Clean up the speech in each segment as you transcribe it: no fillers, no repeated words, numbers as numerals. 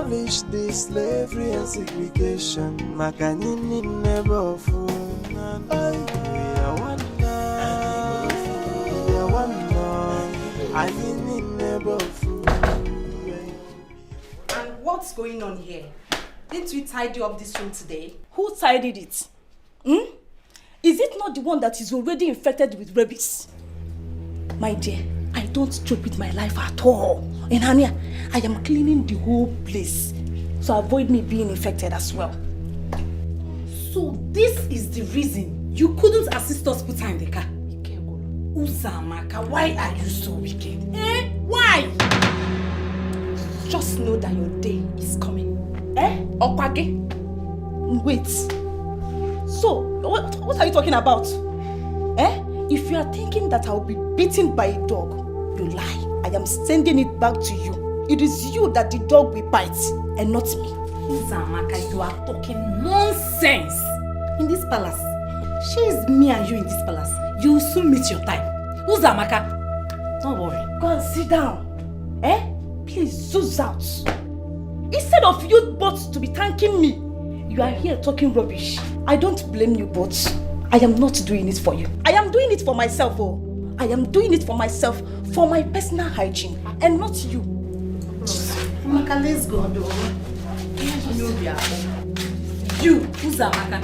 abolish the slavery and segregation. Makanini never fool. We are one now. We are one now. I never fool. And what's going on here? Didn't we tidy up this room today? Who tidied it? Is it not the one that is already infected with rabies? My dear, I don't joke with my life at all. And Hania, I am cleaning the whole place. So avoid me being infected as well. So this is the reason you couldn't assist us put her in the car? Uzamaka, why are you so wicked? Why? Just know that your day is coming. Okwage? Wait. So, what are you talking about? If you are thinking that I'll be beaten by a dog, you lie. I am sending it back to you. It is you that the dog will bite, and not me. Uzamaka, you are talking nonsense. In this palace, she is me and you in this palace. You will soon meet your time. Uzamaka, don't worry. Go and sit down. Please, zoom out. Instead of you both to be thanking me, you are here talking rubbish. I don't blame you, but I am not doing it for you. I am doing it for myself, I am doing it for myself, for my personal hygiene, and not you. Amaka, let's go. You, Uzamaka.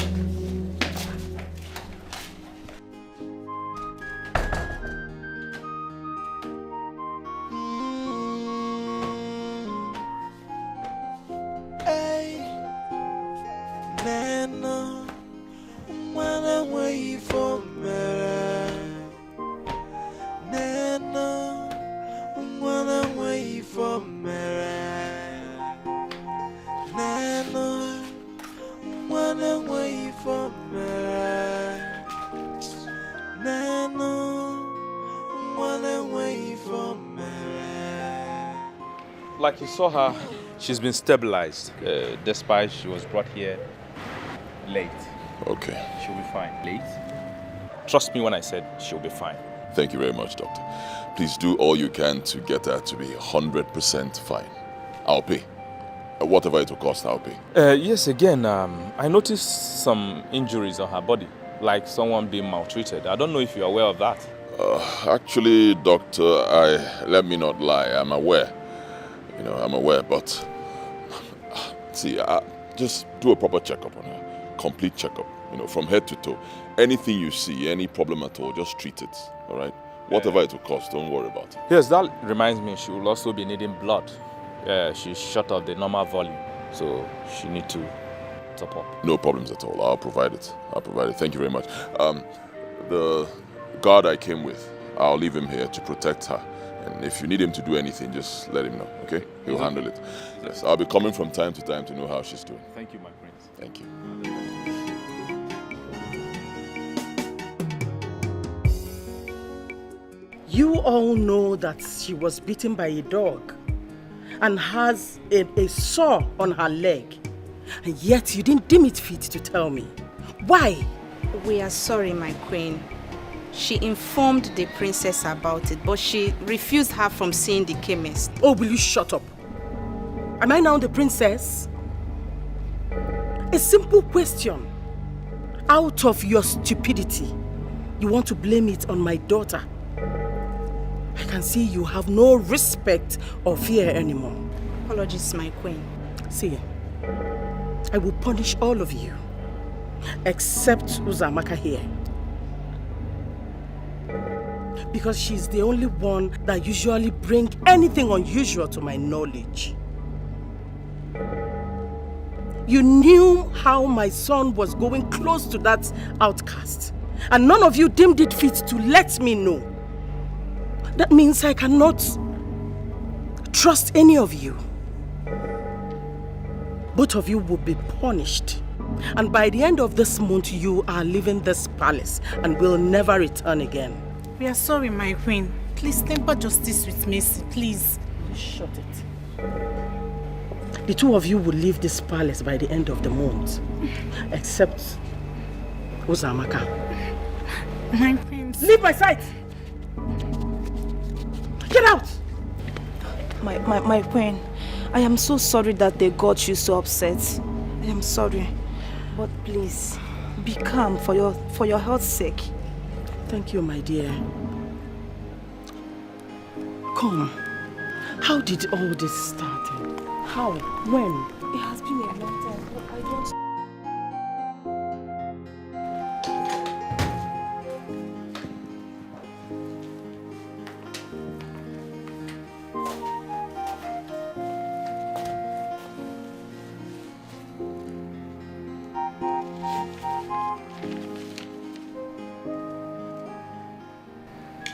Like you saw her, she's been stabilized, despite she was brought here late. Okay. She'll be fine. Late? Trust me when I said she'll be fine. Thank you very much, doctor. Please do all you can to get her to be 100% fine. I'll pay. Whatever it will cost, I'll pay. Yes, again, I noticed some injuries on her body, like someone being maltreated. I don't know if you're aware of that. Actually, doctor, let me not lie, I'm aware. I'm aware, but see, just do a proper checkup on her. Complete checkup, from head to toe. Anything you see, any problem at all, just treat it, all right? Whatever it will cost, don't worry about it. Yes, that reminds me, she will also be needing blood. She's short of the normal volume, so she needs to top up. No problems at all. I'll provide it. Thank you very much. The guard I came with, I'll leave him here to protect her. And if you need him to do anything, just let him know, okay? He'll handle it. Yes, I'll be coming from time to time to know how she's doing. Thank you, my prince. Thank you. You all know that she was bitten by a dog and has a sore on her leg. And yet you didn't deem it fit to tell me. Why? We are sorry, my queen. She informed the princess about it, but she refused her from seeing the chemist. Oh, will you shut up? Am I now the princess? A simple question. Out of your stupidity, you want to blame it on my daughter. I can see you have no respect or fear anymore. Apologies, my queen. See, I will punish all of you, except Uzamaka here. Because she's the only one that usually brings anything unusual to my knowledge. You knew how my son was going close to that outcast, and none of you deemed it fit to let me know. That means I cannot trust any of you. Both of you will be punished. And by the end of this month, you are leaving this palace and will never return again. We are sorry, my queen. Please temper justice with mercy, please. Shut it. The two of you will leave this palace by the end of the month. Except Uzamaka. My prince. Leave my sight! Get out! My queen, I am so sorry that they got you so upset. I am sorry. But please, be calm for your health's sake. Thank you, my dear. Come. How did all this start? How? When? It has been a long time, but I don't...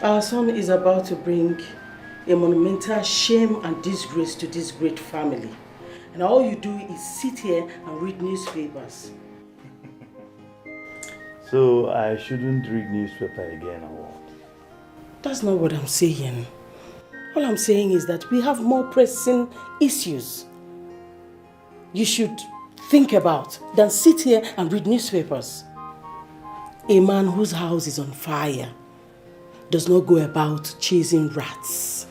Our son is about to bring a monumental shame and disgrace to this great family. And all you do is sit here and read newspapers. So I shouldn't read newspaper again or what? That's not what I'm saying. All I'm saying is that we have more pressing issues you should think about than sit here and read newspapers. A man whose house is on fire does not go about chasing rats.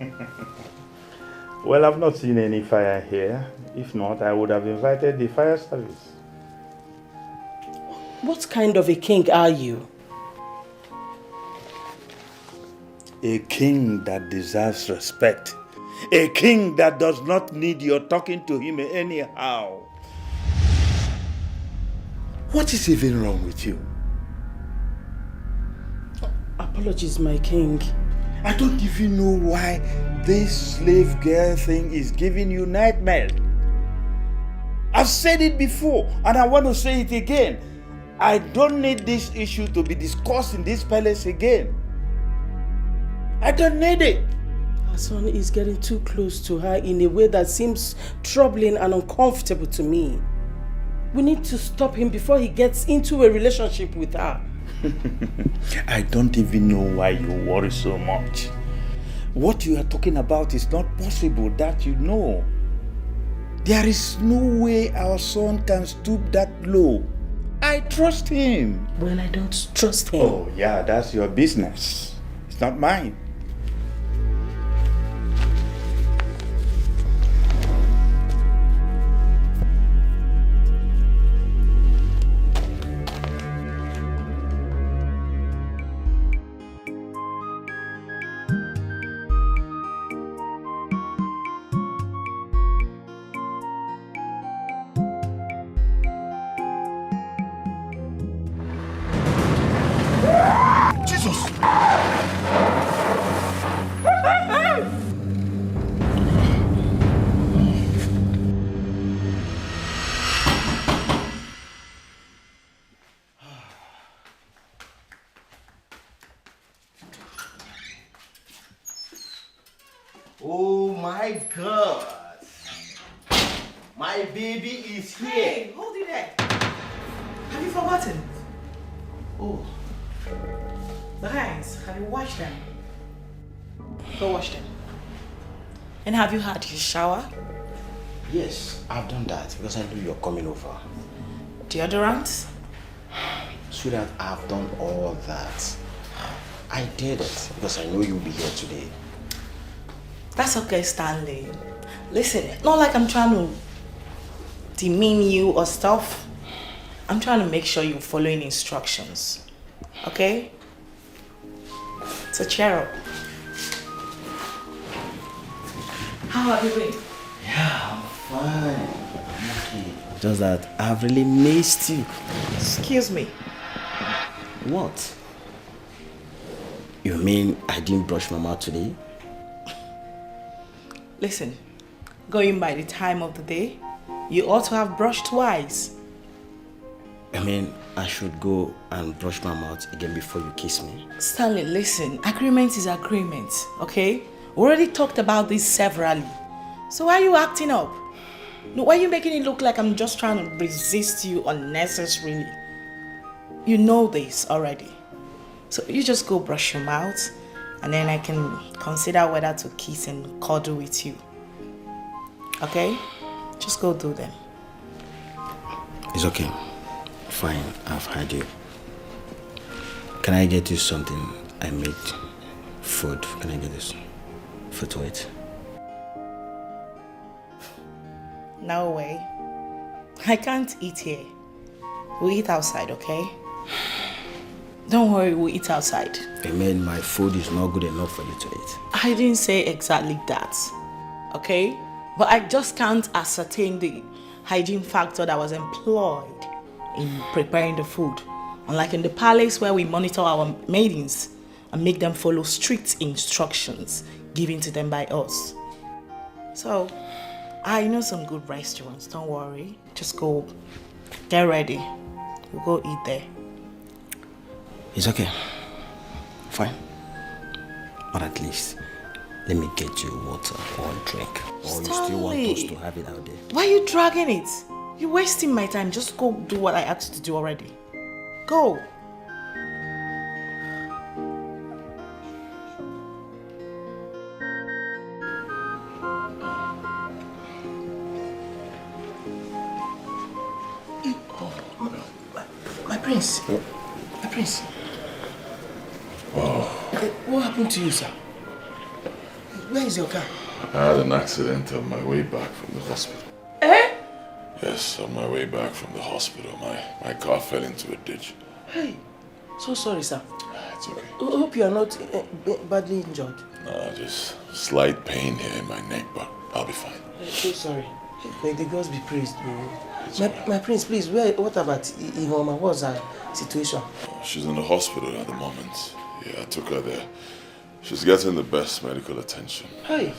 Well, I've not seen any fire here. If not, I would have invited the fire service. What kind of a king are you? A king that deserves respect. A king that does not need your talking to him anyhow. What is even wrong with you? Apologies, my king. I don't even know why this slave girl thing is giving you nightmares. I've said it before and I want to say it again. I don't need this issue to be discussed in this palace again. I don't need it. Our son is getting too close to her in a way that seems troubling and uncomfortable to me. We need to stop him before he gets into a relationship with her. I don't even know why you worry so much. What you are talking about is not possible, that you know. There is no way our son can stoop that low. I trust him. Well, I don't trust him. Oh, yeah, that's your business. It's not mine. Oh my God! My baby is here! Hey, hold it there. Have you forgotten? Oh. The hands, have you washed them? Go wash them. And have you had your shower? Yes, I've done that because I knew you're coming over. Deodorant? Sweetheart, I've done all that. I did it because I know you'll be here today. That's okay, Stanley. Listen, not like I'm trying to demean you or stuff. I'm trying to make sure you're following instructions. Okay? So cheer up. How have you been? Yeah, I'm fine. I'm okay. Just that I've really missed you. Excuse me. What? You mean I didn't brush my mouth today? Listen, going by the time of the day, you ought to have brushed twice. I mean, I should go and brush my mouth again before you kiss me. Stanley, listen, agreement is agreement, okay? We already talked about this severally. So why are you acting up? No, why are you making it look like I'm just trying to resist you unnecessarily? You know this already. So you just go brush your mouth and then I can consider whether to kiss and cuddle with you. Okay? Just go do them. It's okay. Fine, I've heard you. Can I get you something? I made food. Can I get this food to eat? No way. I can't eat here. We'll eat outside, okay? Don't worry, we'll eat outside. I mean, my food is not good enough for you to eat. I didn't say exactly that, okay? But I just can't ascertain the hygiene factor that was employed in preparing the food. Unlike in the palace where we monitor our maidens and make them follow strict instructions given to them by us. So, I know some good restaurants, don't worry. Just go, get ready. We'll go eat there. It's okay. Fine. But at least, let me get you water or a drink. Or you still want us to have it out there? Why are you dragging it? You're wasting my time. Just go do what I asked you to do already. Go. My prince. Yep. My prince. Wow. What happened to you, sir? Where is your car? I had an accident on my way back from the hospital. Eh? Yes, on my way back from the hospital, my car fell into a ditch. Hey, so sorry, sir. It's okay. I hope you are not badly injured. No, just slight pain here in my neck, but I'll be fine. So sorry. May the gods be praised. My prince, please, what about Ihoma? What's her situation? She's in the hospital at the moment. Yeah, I took her there. She's getting the best medical attention. Hey,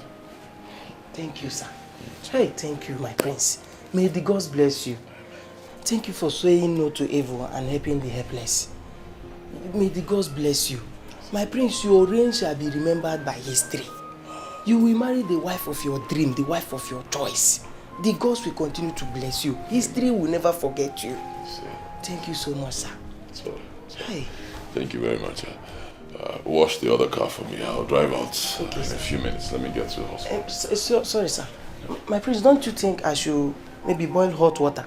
thank you, sir. Hey, thank you, my prince. May the gods bless you. Thank you for saying no to evil and helping the helpless. May the gods bless you. My prince, your reign shall be remembered by history. You will marry the wife of your dream, the wife of your choice. The gods will continue to bless you. History will never forget you. Thank you so much, sir. Sorry. Hey. Thank you very much. Wash the other car for me. I'll drive out in a few minutes. Let me get to the hospital. Sorry, sir. My prince, don't you think I should maybe boil hot water?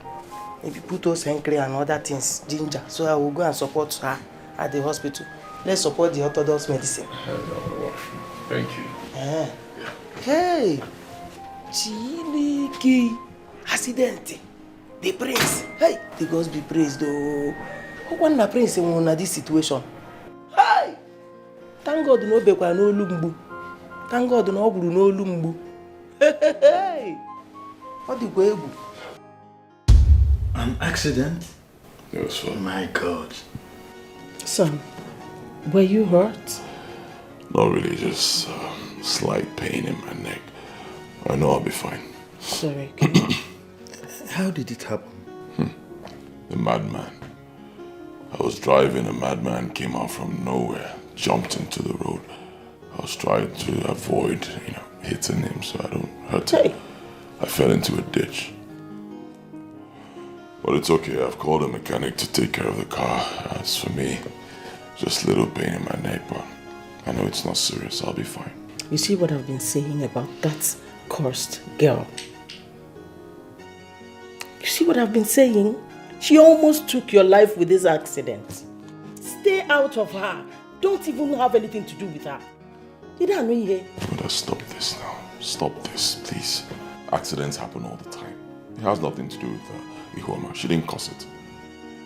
Maybe put those henkel and other things, ginger, so I will go and support her at the hospital. Let's support the orthodox medicine. Thank you. Yeah. Hey! Chineke! Accident! The prince! Hey! The gods be praised, though. Who the prince in this situation? Hey! Thank God no bekwa no lumbu. Thank God no oguru no lumbu. Hey! What the egwu? An accident? Yes, sir. My God. Son, were you hurt? Not really, just slight pain in my neck. I know I'll be fine. Sorry. How did it happen? The madman. I was driving, a madman came out from nowhere, jumped into the road. I was trying to avoid, hitting him so I don't hurt him. I fell into a ditch. But it's okay, I've called a mechanic to take care of the car. As for me, just a little pain in my neck, but I know it's not serious, I'll be fine. You see what I've been saying about that cursed girl? You see what I've been saying? She almost took your life with this accident. Stay out of her. Don't even have anything to do with her. You don't know here. Mother, stop this now. Stop this, please. Accidents happen all the time. It has nothing to do with Ihoma. She didn't cause it.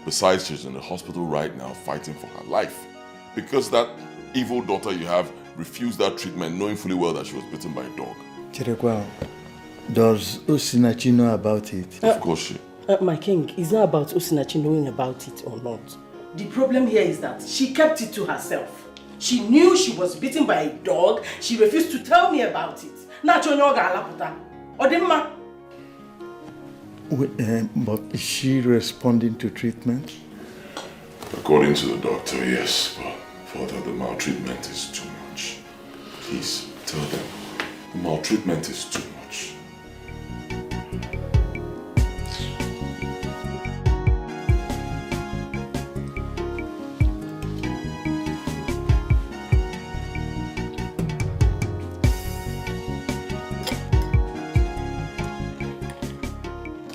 Besides, she's in the hospital right now fighting for her life. Because that evil daughter you have refused that treatment knowing fully well that she was bitten by a dog. Chirekwa, does Osinachi know about it? Of course she... my king, it's not about Osinachi knowing about it or not. The problem here is that she kept it to herself. She knew she was bitten by a dog. She refused to tell me about it. But is she responding to treatment? According to the doctor, yes, but further, the maltreatment is too much. Please, tell them, the maltreatment is too much.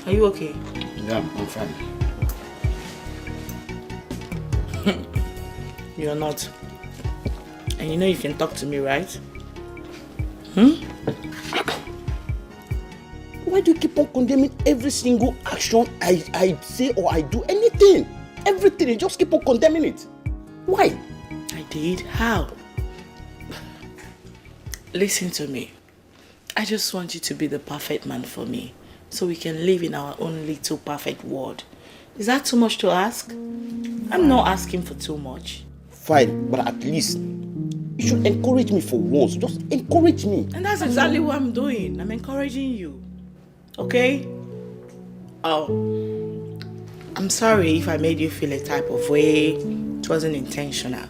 Are you okay? Yeah, I'm fine. You're not. And you know you can talk to me, right? Why Why do you keep on condemning every single action I say or I do? Anything. Everything. You just keep on condemning it. Why? I did? How? Listen to me. I just want you to be the perfect man for me, so we can live in our own little perfect world. Is that too much to ask? I'm not asking for too much. Fine, but at least you should encourage me for once. Just encourage me. And that's exactly what I'm doing. I'm encouraging you. Okay? Oh, I'm sorry if I made you feel a type of way. It wasn't intentional.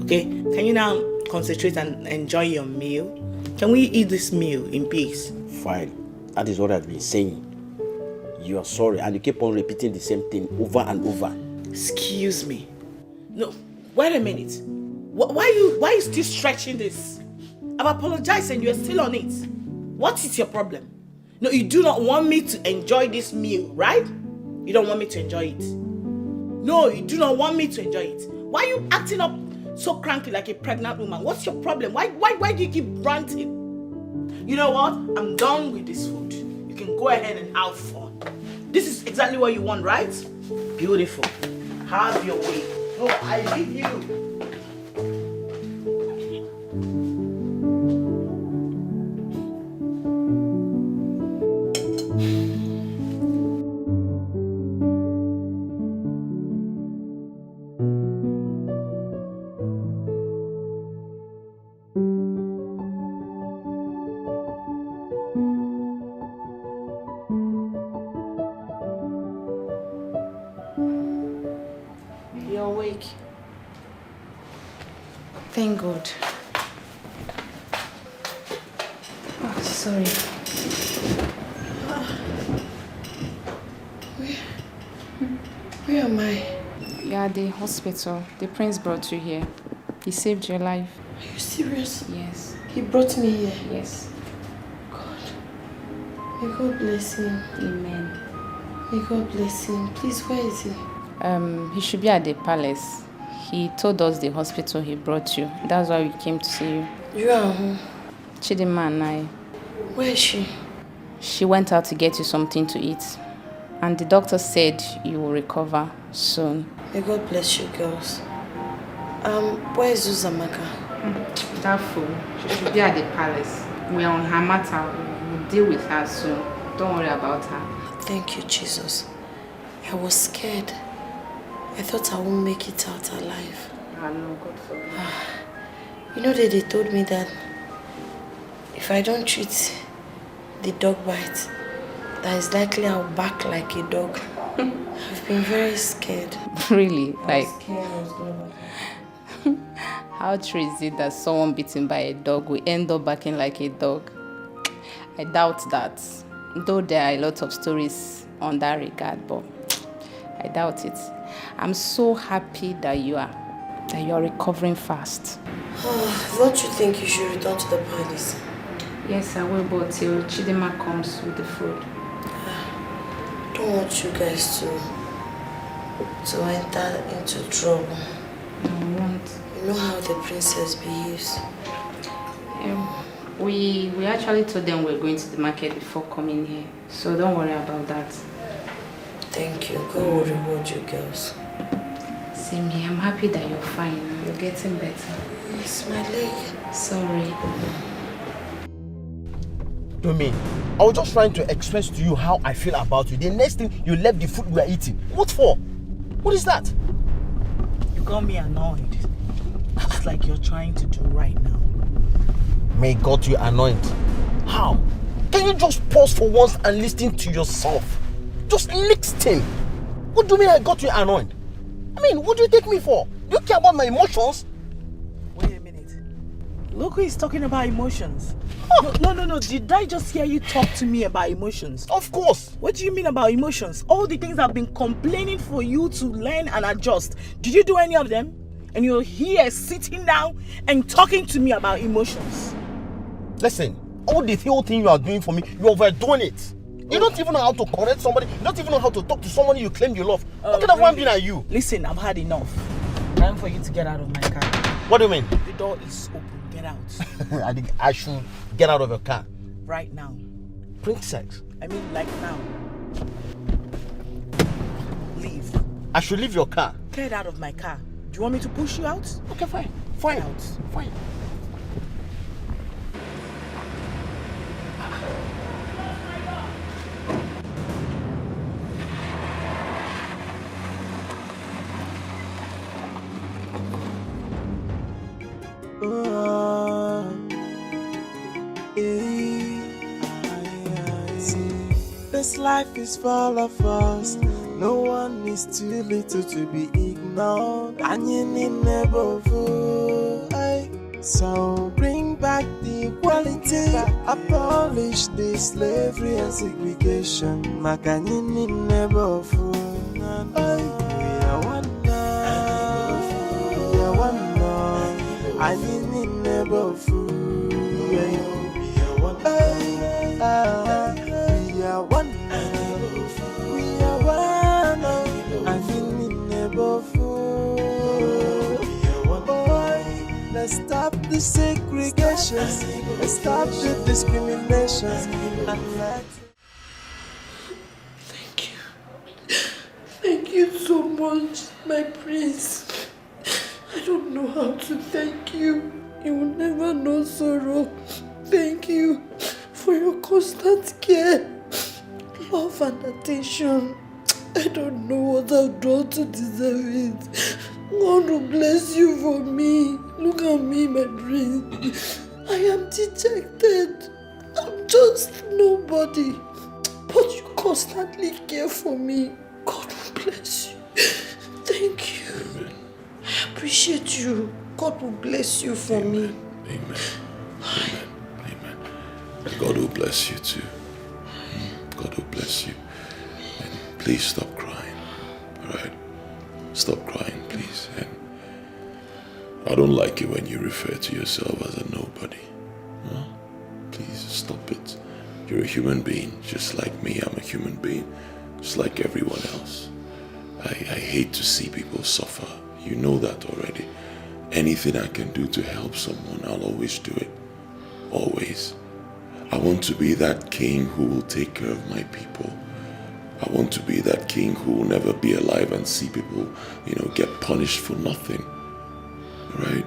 Okay? Can you now concentrate and enjoy your meal? Can we eat this meal in peace? Fine. That is what I've been saying. You are sorry and you keep on repeating the same thing over and over. Excuse me. No, wait a minute. Why are you still stretching this? I've apologized and you're still on it. What is your problem? No, you do not want me to enjoy this meal, right? You don't want me to enjoy it. No, you do not want me to enjoy it. Why are you acting up so cranky like a pregnant woman? What's your problem? Why do you keep ranting? You know what? I'm done with this food. You can go ahead and have fun. This is exactly what you want, right? Beautiful. Have your way. No, I leave you. You're awake. Thank God. Oh, sorry. Where am I? You're at the hospital. The prince brought you here. He saved your life. Are you serious? Yes. He brought me here. Yes. May God bless him. Amen. May God bless him. Please, where is he? He should be at the palace. He told us the hospital he brought you. That's why we came to see you. You are who? Chidima and I. Where is she? She went out to get you something to eat. And the doctor said you will recover soon. May God bless you, girls. Where is Uzamaka? That fool. She should be at the palace. We are on her matter. We'll deal with her soon. Don't worry about her. Thank you, Jesus. I was scared. I thought I won't make it out alive. I know, God forbid. You know that they told me that if I don't treat the dog bite, that is likely I'll bark like a dog. I've been very scared. Really? I Like, was scared I was gonna bark. how true is it that someone beaten by a dog will end up barking like a dog? I doubt that. Though there are a lot of stories on that regard, but I doubt it. I'm so happy that you are recovering fast. Don't you think you should return to the palace? Yes, I will, but till Chidima comes with the food. I don't want you guys to enter into trouble. I won't. You know how the princess behaves. We actually told them we're going to the market before coming here, so don't worry about that. Thank you. God will reward you girls. Same here. I'm happy that you're fine. You're getting better. It's my leg. Sorry. Domain, I was just trying to express to you how I feel about you. The next thing, you left the food we are eating. What for? What is that? You got me annoyed. Just like you're trying to do right now. May God you anoint. How? Can you just pause for once and listen to yourself? Just listen. What do you mean I got you annoyed? I mean, what do you take me for? Do you care about my emotions? Wait a minute. Look who is talking about emotions. No. Did I just hear you talk to me about emotions? Of course. What do you mean about emotions? All the things I've been complaining for you to learn and adjust. Did you do any of them? And you're here sitting down and talking to me about emotions. Listen, all the whole thing you are doing for me, you're overdoing it. You don't even know how to correct somebody. You don't even know how to talk to someone you claim you love. What kind of one being are you? Listen, I've had enough. Time for you to get out of my car. What do you mean? The door is open. Get out. I think I should get out of your car. Right now. Princess, I mean, like now. Leave. I should leave your car. Get out of my car. Do you want me to push you out? Okay, fine. Fine. Get out. Fine. This life is full of us. No one is too little to be ignored. And you need never fool. So bring back the equality. Abolish the slavery and segregation. Makanini never fool. We are one now. We are one now. I need never fool. We are one now. We are one. We are one. I need never fool. Let's stop the segregation. Let's stop the discrimination. Thank you. Thank you so much, my prince. I don't know how to thank you. You will never know sorrow. Thank you for your constant care, love and attention. I don't know what I've done to deserve it. God will bless you for me. Look at me, my prince. I am dejected. I'm just nobody. But you constantly care for me. God will bless you. Thank you. Amen. I appreciate you. God will bless you for me. Amen. Amen. Amen. God will bless you too. God will bless you. And please stop crying. Alright? Stop crying, please. And I don't like it when you refer to yourself as a nobody. Huh? Please stop it. You're a human being, just like me. I'm a human being, just like everyone else. I hate to see people suffer. You know that already. Anything I can do to help someone, I'll always do it. Always. I want to be that king who will take care of my people. I want to be that king who will never be alive and see people, get punished for nothing. Right?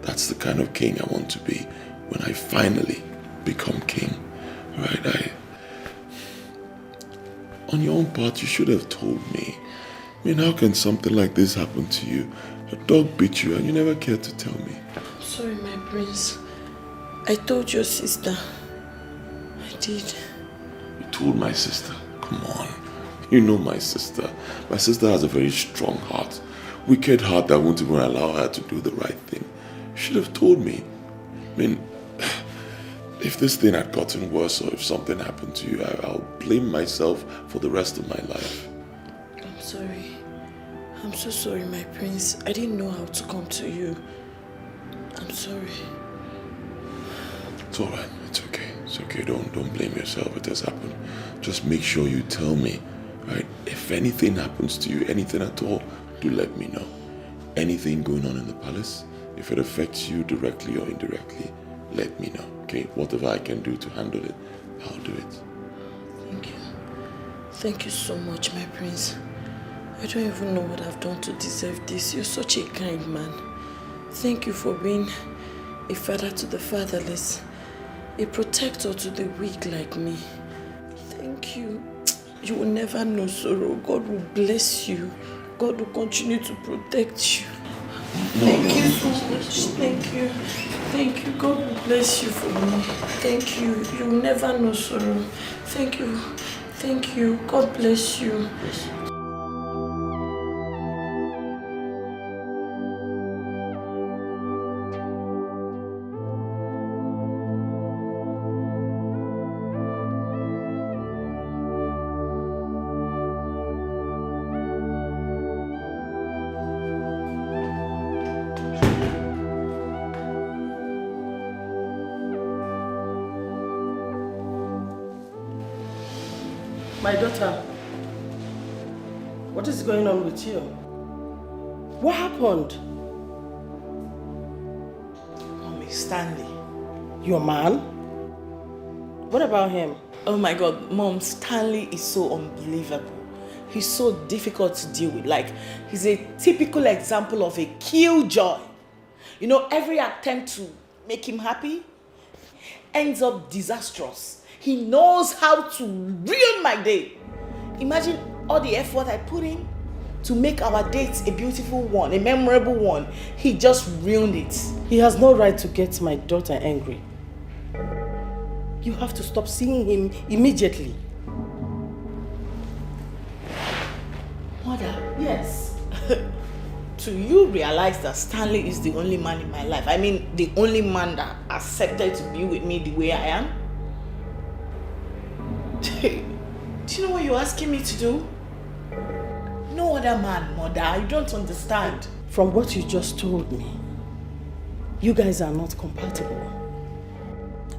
That's the kind of king I want to be when I finally become king. Right? On your own part, you should have told me. I mean, how can something like this happen to you? A dog bit you and you never cared to tell me. I'm sorry, my prince. I told your sister. I did. You told my sister? Come on. You know my sister. My sister has a very strong heart. Wicked heart that won't even allow her to do the right thing. You should have told me. I mean, if this thing had gotten worse or if something happened to you, I'll blame myself for the rest of my life. I'm sorry. I'm so sorry, my prince. I didn't know how to come to you. I'm sorry. It's alright. It's okay. It's okay. Don't blame yourself. It has happened. Just make sure you tell me, right? If anything happens to you, anything at all, do let me know. Anything going on in the palace, if it affects you directly or indirectly, let me know. Okay? Whatever I can do to handle it, I'll do it. Thank you. Thank you so much, my prince. I don't even know what I've done to deserve this. You're such a kind man. Thank you for being a father to the fatherless, a protector to the weak like me. Thank you. You will never know sorrow. God will bless you. God will continue to protect you. Thank you so much. Thank you. Thank you. God will bless you for me. Thank you. You will never know sorrow. Thank you. Thank you. God bless you. My daughter, what is going on with you? What happened? Mommy, Stanley. Your man? What about him? Oh my God, Mom, Stanley is so unbelievable. He's so difficult to deal with. Like, he's a typical example of a killjoy. You know, every attempt to make him happy ends up disastrous. He knows how to ruin my day. Imagine all the effort I put in to make our date a beautiful one, a memorable one. He just ruined it. He has no right to get my daughter angry. You have to stop seeing him immediately. Mother, yes. Do you realize that Stanley is the only man in my life? I mean, the only man that accepted to be with me the way I am? Do you know what you're asking me to do? No other man, Mother. You don't understand. From what you just told me, you guys are not compatible.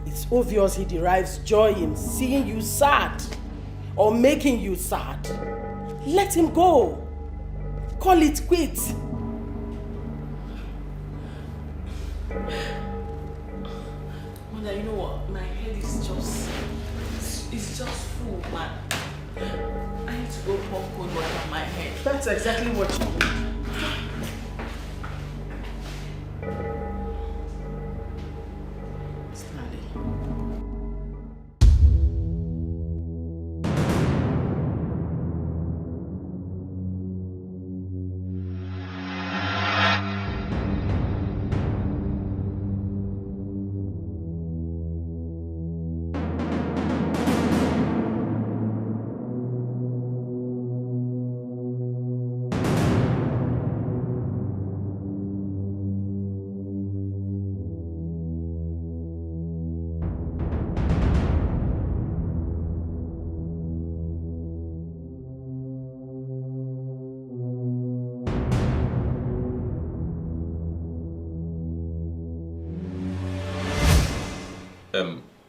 It's obvious he derives joy in seeing you sad or making you sad. Let him go. Call it quits. Mother, you know what? My head is just... It's just full, man. I need to go pour cold water on my head. That's exactly what you need.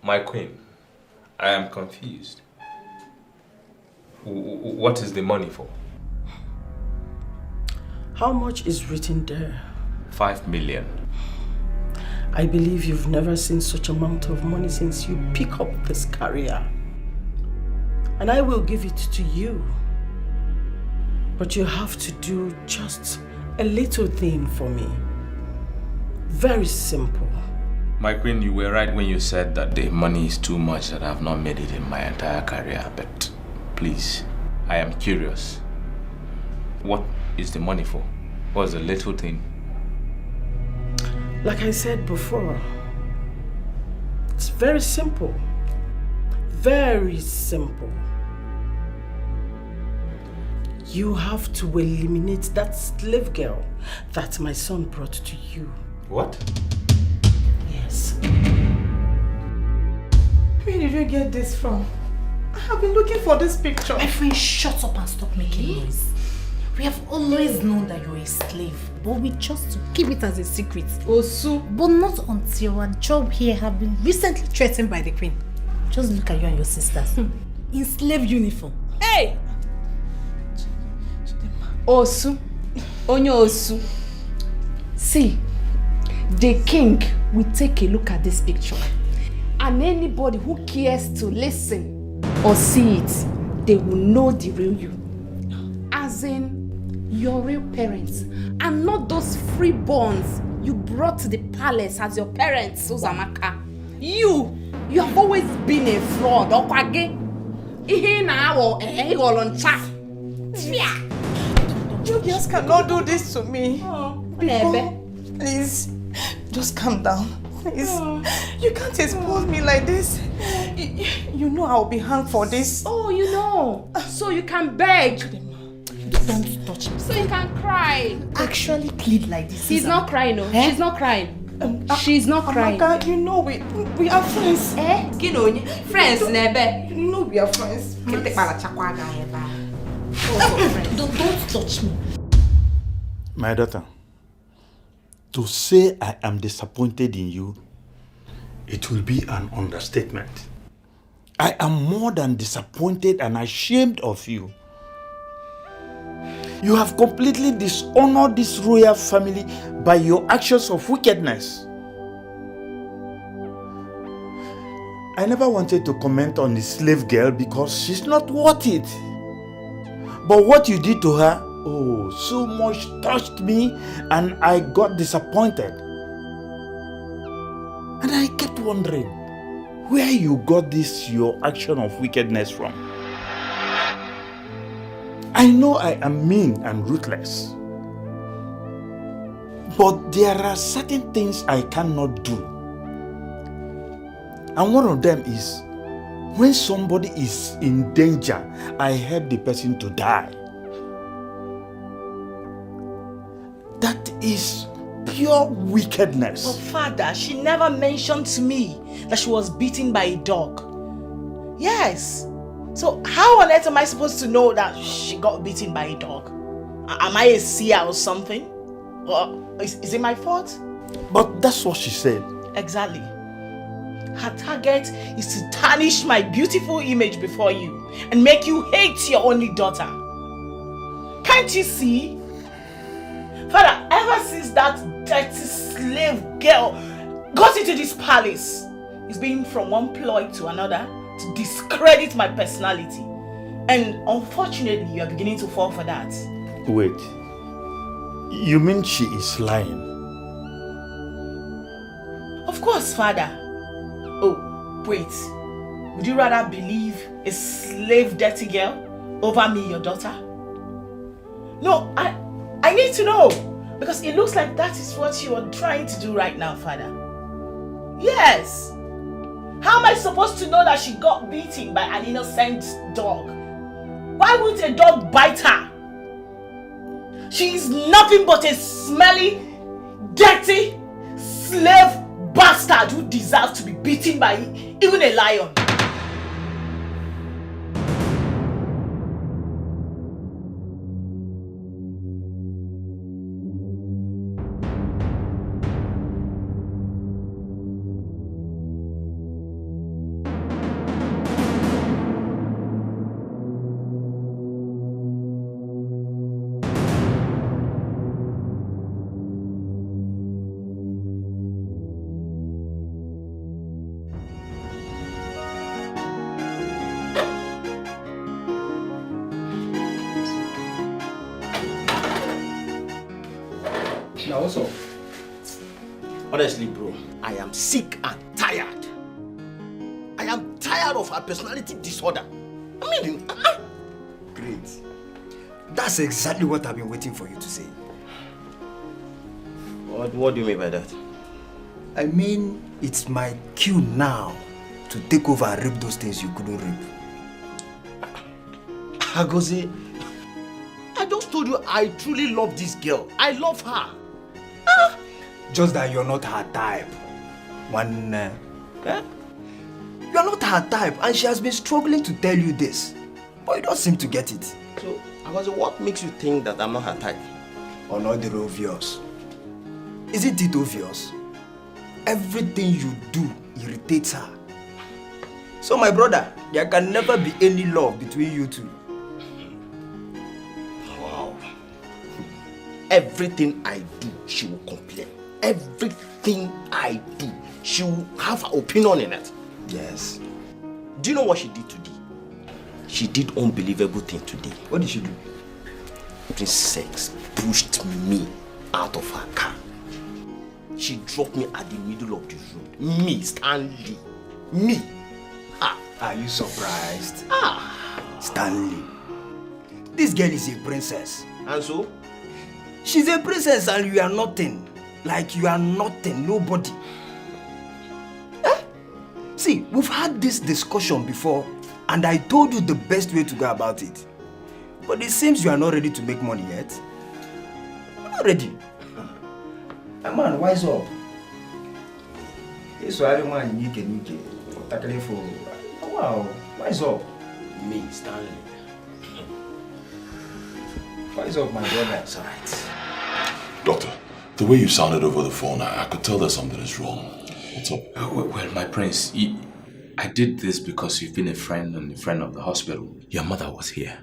My queen, I am confused. What is the money for? How much is written there? 5 million. I believe you've never seen such amount of money since you pick up this career. And I will give it to you. But you have to do just a little thing for me. Very simple. My queen, you were right when you said that the money is too much, that I have not made it in my entire career. But please, I am curious. What is the money for? What's the little thing? Like I said before, it's very simple. Very simple. You have to eliminate that slave girl that my son brought to you. What? Yes. Where did you get this from? I have been looking for this picture. My friend, shut up and stop making noise. We have always known that you're a slave, but we chose to keep it as a secret. Osu. But not until our job here have been recently threatened by the queen. Just look at you and your sisters. In slave uniform. Hey! Osu. Onyo Osu. See, the king will take a look at this picture. And anybody who cares to listen or see it, they will know the real you. As in, your real parents. And not those freeborns you brought to the palace as your parents, Uzamaka. You have always been a fraud. You guys cannot do this to me. Please, just calm down. Please, you can't expose me like this. You know I'll be hanged for this. Oh, you know. So you can beg. Don't touch me. So you can cry. Actually plead like this. He's not crying, no. Eh? She's not crying. She's not crying. Amaka, you know we are friends. Eh? Friends, Nebe. You know we are friends. Don't touch me. My daughter, to say I am disappointed in you, it will be an understatement. I am more than disappointed and ashamed of you. You have completely dishonored this royal family by your actions of wickedness. I never wanted to comment on the slave girl because she's not worth it. But what you did to her, oh, so much touched me and I got disappointed. And I kept wondering where you got this your action of wickedness from. I know I am mean and ruthless. But there are certain things I cannot do. And one of them is when somebody is in danger, I help the person to die. That is pure wickedness. But Father, she never mentioned to me that she was beaten by a dog. Yes. So how on earth am I supposed to know that she got beaten by a dog? Am I a seer or something? Or is it my fault? But that's what she said. Exactly. Her target is to tarnish my beautiful image before you and make you hate your only daughter. Can't you see? Father, ever since that dirty slave girl got into this palace, it's been from one ploy to another to discredit my personality. And unfortunately, you are beginning to fall for that. Wait. You mean she is lying? Of course, Father. Oh, wait. Would you rather believe a slave dirty girl over me, your daughter? No, I need to know. Because it looks like that is what you are trying to do right now, Father. Yes. How am I supposed to know that she got beaten by an innocent dog? Why would a dog bite her? She is nothing but a smelly, dirty, slave bastard who deserves to be beaten by even a lion. Now what's up? Honestly, bro, I am sick and tired. I am tired of her personality disorder. I mean, Great. That's exactly what I've been waiting for you to say. What do you mean by that? I mean, it's my cue now to take over and rape those things you couldn't rape. Agozie, I just told you I truly love this girl. I love her. Just that you're not her type. One, you're not her type, and she has been struggling to tell you this, but you don't seem to get it. So, Agozie, what makes you think that I'm not her type? Another obvious. Isn't it obvious? Everything you do irritates her. So, my brother, there can never be any love between you two. Wow. Everything I do, she will complain. Everything I do, she will have her opinion in it. Yes. Do you know what she did today? She did unbelievable thing today. What did she do? Princess pushed me out of her car. She dropped me at the middle of the road. Me, Stanley. Me. Are you surprised? Stanley. This girl is a princess. And so? She's a princess and you are nothing. Like you are nothing, nobody. See, we've had this discussion before and I told you the best way to go about it. But it seems you are not ready to make money yet. You're not ready. Man, wise up. This man you can tackle for. Wow, wise up. Me, Stanley. Wise up, my brother. It's alright. Doctor, the way you sounded over the phone, I could tell that something is wrong. What's up? Well, my prince, I did this because you've been a friend and a friend of the hospital. Your mother was here.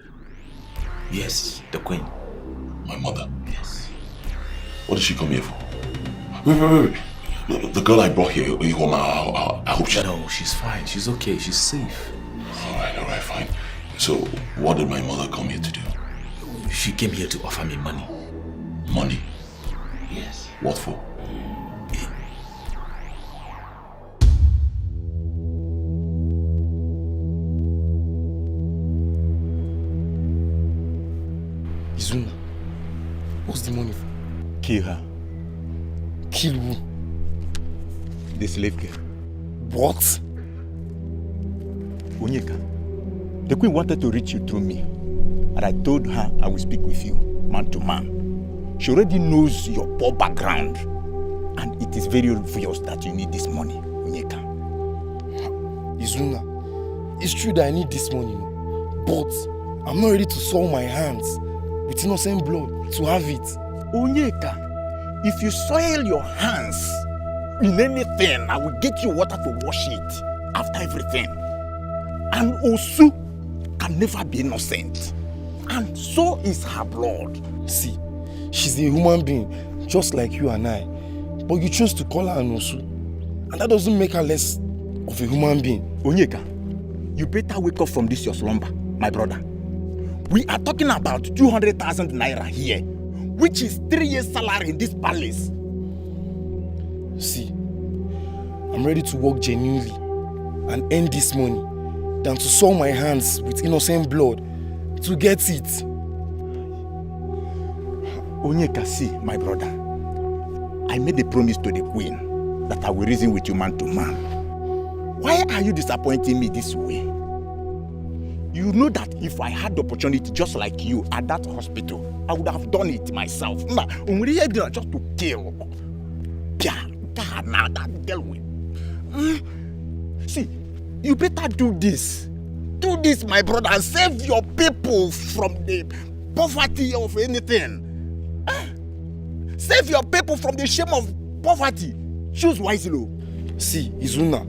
Yes, the queen. My mother? Yes. What did she come here for? Wait. The girl I brought here, Ihoma, I hope she... No, she's fine. She's okay. She's safe. Alright, fine. So, what did my mother come here to do? She came here to offer me money. Money? Yes. What for? Izuna, what's the money for? Kill her. Kill who? The slave girl. What? Onyeka, the queen wanted to reach you through me. And I told her I will speak with you, man to man. She already knows your poor background. And it is very obvious that you need this money, Onyeka. Izuna, it's true that I need this money, but I'm not ready to soil my hands with innocent blood to have it. Onyeka, if you soil your hands in anything, I will get you water to wash it after everything. And Osu can never be innocent. And so is her blood. See, she's a human being, just like you and I. But you chose to call her an Osu. And that doesn't make her less of a human being. Onyeka, you better wake up from this your slumber, my brother. We are talking about 200,000 naira here, which is 3 years' salary in this palace. See, I'm ready to work genuinely and earn this money than to soil my hands with innocent blood to get it. Onyeka, see, my brother, I made a promise to the queen that I will reason with you man to man. Why are you disappointing me this way? You know that if I had the opportunity just like you at that hospital, I would have done it myself. Just to kill. See, you better do this. Do this, my brother, and save your people from the poverty of anything. Save your people from the shame of poverty. Choose wisely. See, Izuna,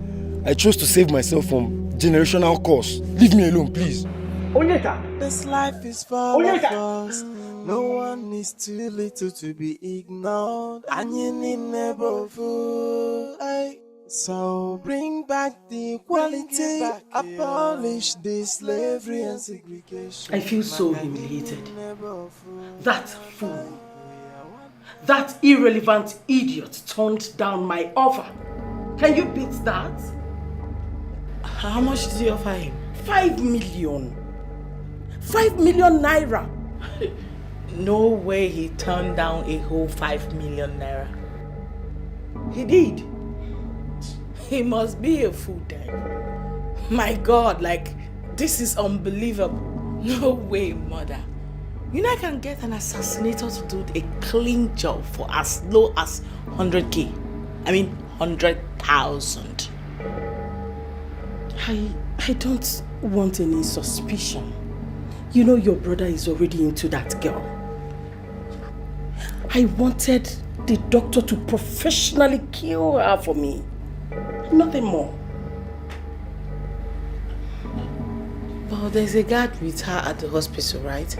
I chose to save myself from generational curse. Leave me alone, please. Onyeka! This life is for us. No one is too little to be ignored. And you need never fool. So bring back the equality. Abolish the slavery and segregation. I feel so humiliated. That fool, that irrelevant idiot turned down my offer. Can you beat that? How much did you offer him? 5 million. 5 million naira. No way he turned down a whole 5 million naira. He did. He must be a fool then. My God, like, this is unbelievable. No way, mother. You know I can get an assassinator to do a clean job for as low as 100K. I mean 100,000. I don't want any suspicion. You know your brother is already into that girl. I wanted the doctor to professionally kill her for me. Nothing more. But there's a guard with her at the hospital, right?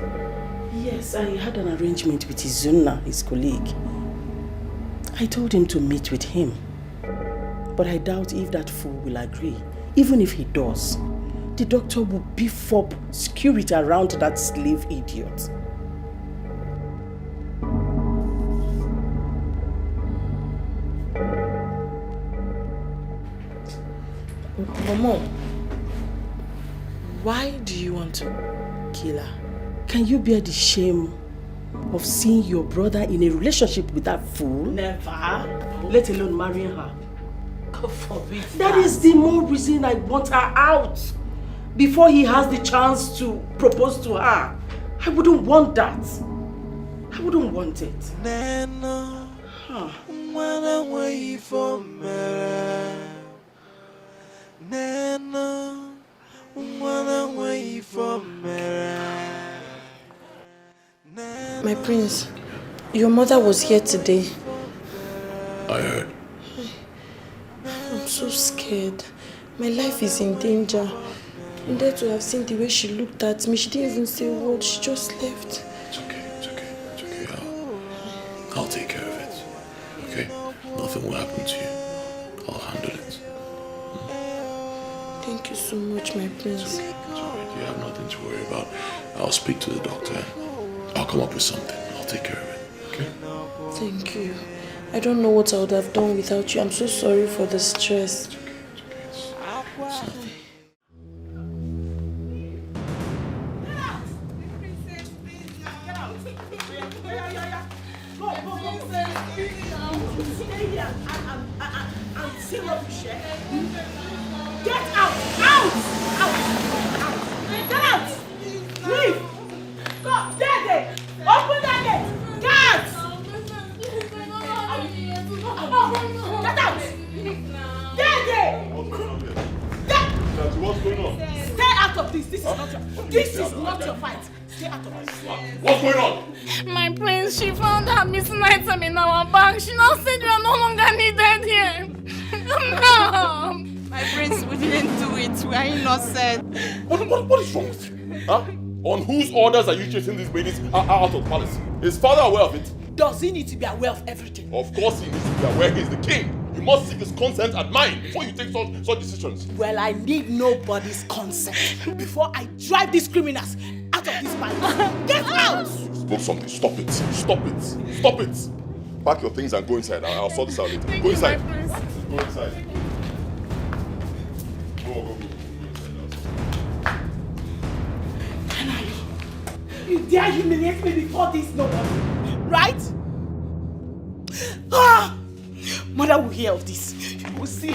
Yes, I had an arrangement with Izuna, his colleague. I told him to meet with him. But I doubt if that fool will agree. Even if he does, the doctor will beef up security around that slave idiot. Momo, why do you want to kill her? Can you bear the shame of seeing your brother in a relationship with that fool? Never. Let alone marrying her. God forbid. That is the more reason I want her out. Before he has the chance to propose to her. I wouldn't want that. I wouldn't want it. Nana, when I'm waiting for me. Nana, when I'm waiting for me. My prince, your mother was here today. I heard. I'm so scared. My life is in danger. And there to have seen the way she looked at me, she didn't even say a word, she just left. It's okay. I'll take care of it. Okay? Nothing will happen to you. I'll handle it. Thank you so much, my prince. It's alright. You have nothing to worry about. I'll speak to the doctor and I'll come up with something. I'll take care of it. Okay? Thank you. I don't know what I would have done without you. I'm so sorry for the stress. It's nothing. Get out! Out! Out! Out! Get out! Leave! Go! Daddy! Open that gate! Get! Get out! Daddy! What's going on? Stay out of this! This is not your fight! Stay out of this! What's going on? My prince, she found her missing item in our bag. She now said you are no longer needed here. No! My prince, we didn't do it. We are innocent. What is wrong with you? Huh? On whose orders are you chasing these ladies out of the palace? Is father aware of it? Does he need to be aware of everything? Of course he needs to be aware he is the king. You must seek his consent and mine before you take such decisions. Well, I need nobody's consent before I drive these criminals out of this palace. Get out! You spoke something. Stop it. Stop it. Stop it. Pack your things and go inside. I'll sort this out later. Go inside. Go inside. Go. You dare humiliate me before this nobody, right? Ah! Mother will hear of this. You will see.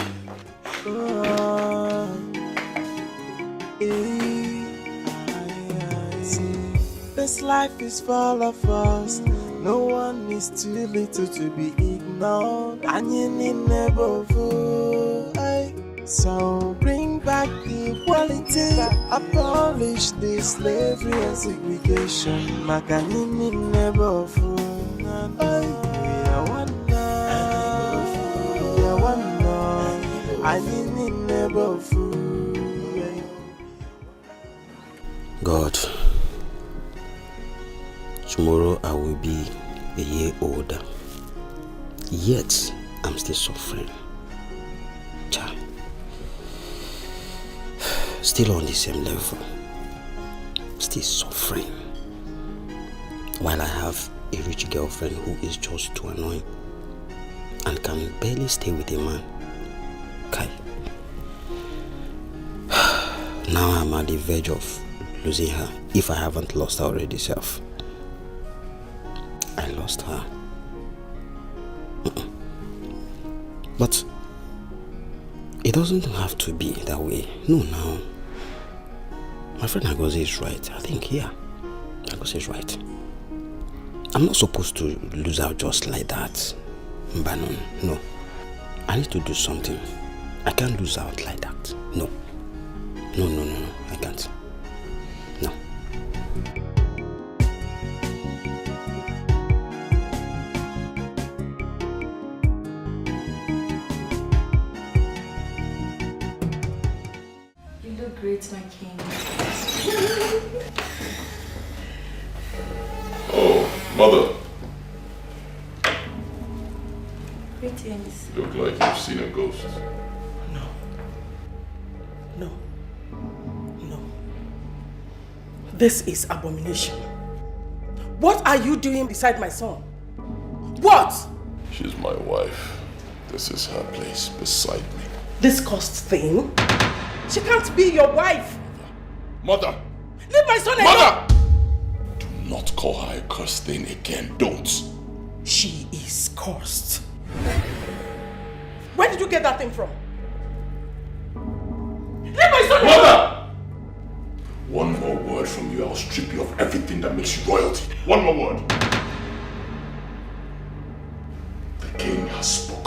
This life is full of us. No one is too little to be ignored. And you need never fool. So bring back the equality. Abolish the slavery and segregation. Makanini never fool. We are one now. We are one now. I need never fool. God, tomorrow I will be a year older. Yet I'm still suffering. Child. Still on the same level. Still suffering. While I have a rich girlfriend who is just too annoying and can barely stay with a man. Kai. Now I'm at the verge of losing her, if I haven't lost her already self. I lost her. But it doesn't have to be that way. No, now. My friend Agoze is right. I think, yeah. Agoze is right. I'm not supposed to lose out just like that. Mbanon, no. I need to do something. I can't lose out like that. No. No, I can't. No. You look great, my king. Oh, mother. Greetings. You look like you've seen a ghost. No. This is abomination. What are you doing beside my son? What? She's my wife. This is her place beside me. This cursed thing? She can't be your wife. Mother! Leave my son alone! Mother! Do not call her a cursed thing again. Don't. She is cursed. Where did you get that thing from? Leave my son alone! Mother! One more word from you, I'll strip you of everything that makes you royalty. One more word. The king has spoken.